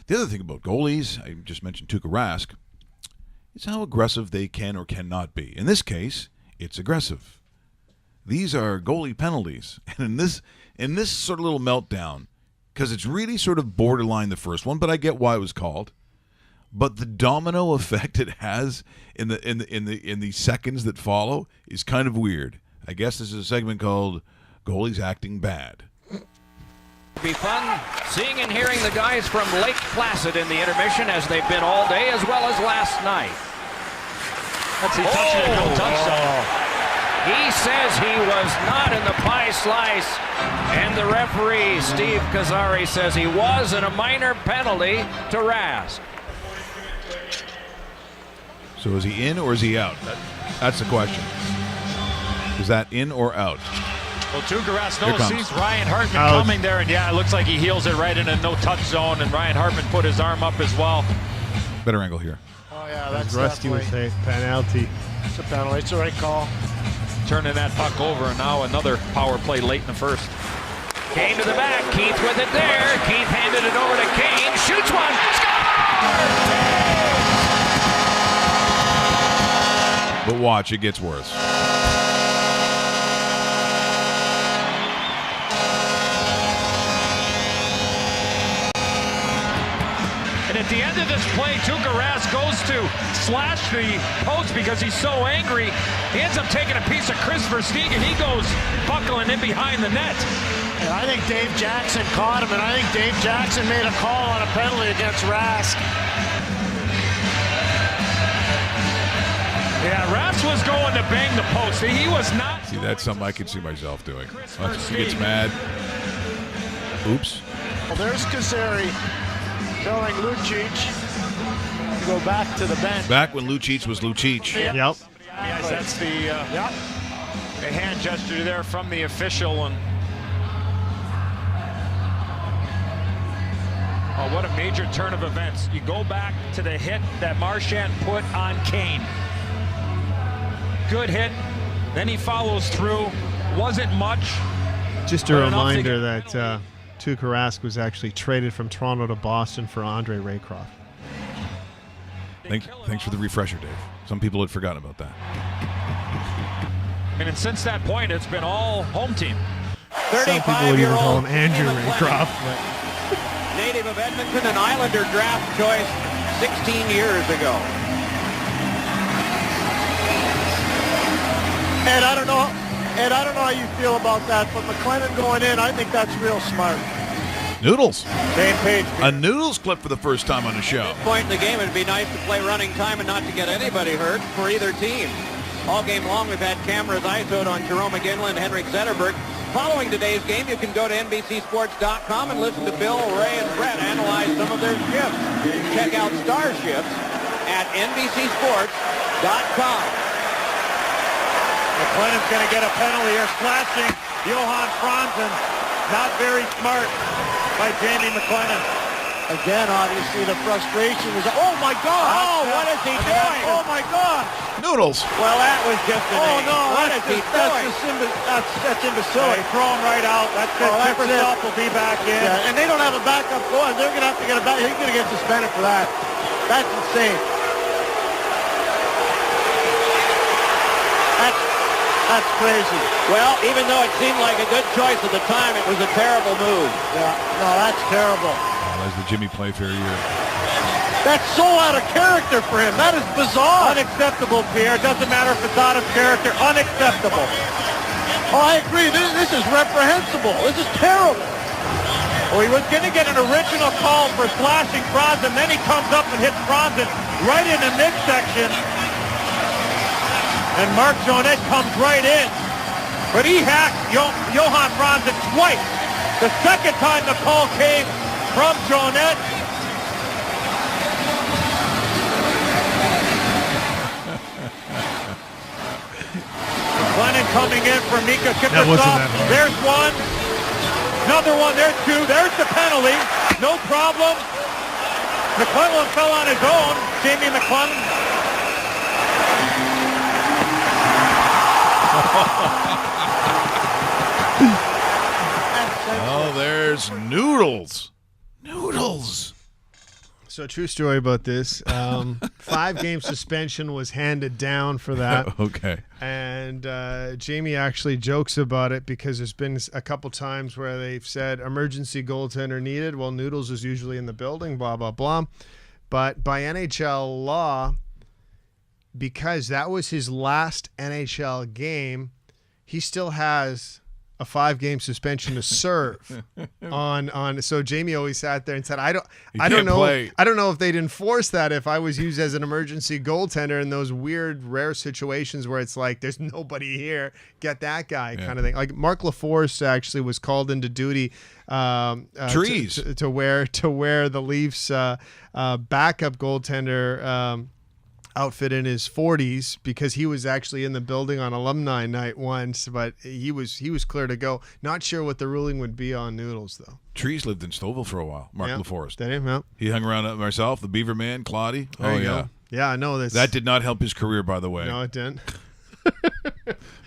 The other thing about goalies, I just mentioned Tuukka Rask, is how aggressive they can or cannot be. In this case, it's aggressive. These are goalie penalties. And in this sort of little meltdown, because it's really sort of borderline the first one, but I get why it was called. But the domino effect it has in the seconds that follow is kind of weird. I guess this is a segment called Goalies Acting Bad. It'll be fun seeing and hearing the guys from Lake Placid in the intermission as they've been all day as well as last night. That's he touching it, no touchdown. He says he was not in the pie slice, and the referee, Steve Kazari, says he was in a minor penalty to Rask. So is he in or is he out? That's the question. Is that in or out? Well, Tuukka Rask sees Ryan Hartman coming there, and yeah, it looks like he heels it right in a no-touch zone, and Ryan Hartman put his arm up as well. Better angle here. Oh, yeah, that's Rusty would say penalty. It's a penalty. It's the right call. Turning that puck over, and now another power play late in the first. Kane to the back. Keith with it there. Keith handed it over to Kane. Shoots one. Score! But watch, it gets worse. And at the end of this play, Tuukka Rask goes to slash the post because he's so angry. He ends up taking a piece of Christopher Sneeg, and he goes buckling in behind the net. And I think Dave Jackson caught him, and I think Dave Jackson made a call on a penalty against Rask. Yeah, Rask was going to bang the post. He was not. See, that's something I could see myself doing. He gets mad. Oops. Well, there's Kazari telling Lucic to go back to the bench. Back when Lucic was Lucic. Yep. Yes, that's the a hand gesture there from the official. And oh, what a major turn of events. You go back to the hit that Marchand put on Kane. Good hit. Then he follows through. Wasn't much. Just a reminder that Tuukka Rask was actually traded from Toronto to Boston for Andre Raycroft. Thanks for the refresher, Dave. Some people had forgotten about that. And since that point, it's been all home team. Some people would even call him Andrew Raycroft. Native of Edmonton, an Islander draft choice 16 years ago. And I don't know how you feel about that, but McLennan going in, I think that's real smart. Noodles. Same page. A Noodles clip for the first time on the show. At this point in the game, it'd be nice to play running time and not to get anybody hurt for either team. All game long, we've had cameras ISO'd on Jerome McGinley and Henrik Zetterberg. Following today's game, you can go to NBCSports.com and listen to Bill, Ray, and Brett analyze some of their shifts. Check out Star Shifts at NBCSports.com. McLennan's going to get a penalty here, slashing Johan Franzen. Not very smart by Jamie McLennan. Again, obviously, the frustration was, oh my God! Oh, what is he doing? Oh my God! Noodles. Well, that was just an Oh no, what is he doing? That's imbecile. Throw him right out. That's it. Tipperstop will be back in. Yeah, and they don't have a backup goalie. They're going to have to get a back. He's going to get suspended for that. That's insane. That's crazy. Well, even though it seemed like a good choice at the time, it was a terrible move. Yeah, no, that's terrible. That was the Jimmy Playfair year. That's so out of character for him. That is bizarre. Unacceptable, Pierre. Doesn't matter if it's out of character. Unacceptable. Oh, I agree. This is reprehensible. This is terrible. Well, he was going to get an original call for slashing Franzen. Then he comes up and hits Franzen right in the midsection. And Mark Jonette comes right in. But he hacked Johan Franzen twice. The second time the call came from Jonette. McLennan coming in for Mika Kiprusoff. There's one. Another one. There's two. There's the penalty. No problem. McLennan fell on his own. Jamie McLennan. Oh, there's Noodles. Noodles. So true story about this. 5-game suspension was handed down for that. Okay. And Jamie actually jokes about it because there's been a couple times where they've said emergency goaltender needed. Well, Noodles is usually in the building, blah, blah, blah. But by NHL law, because that was his last NHL game, he still has a 5-game suspension to serve on. So Jamie always sat there and said, I don't know if they'd enforce that if I was used as an emergency goaltender in those weird, rare situations where it's like, there's nobody here, get that guy kind of thing. Like Mark LaForce actually was called into duty to wear the Leafs backup goaltender outfit in his 40s because he was actually in the building on alumni night once, but he was clear to go. Not sure what the ruling would be on Noodles though. Trees lived in Stouffville for a while. Mark LaForest. Did he? Yeah. He hung around at myself, the Beaver Man, Claudie. There you go. Yeah, I know this. That did not help his career, by the way. No, it didn't.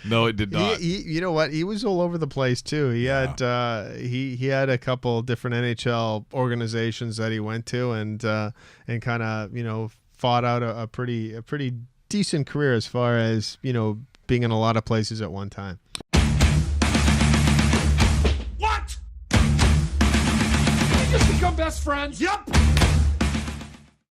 No, it did not. You know what? He was all over the place too. He had he had a couple different NHL organizations that he went to and kind of fought out a pretty decent career as far as being in a lot of places at one time. What? Did we just become best friends? Yep.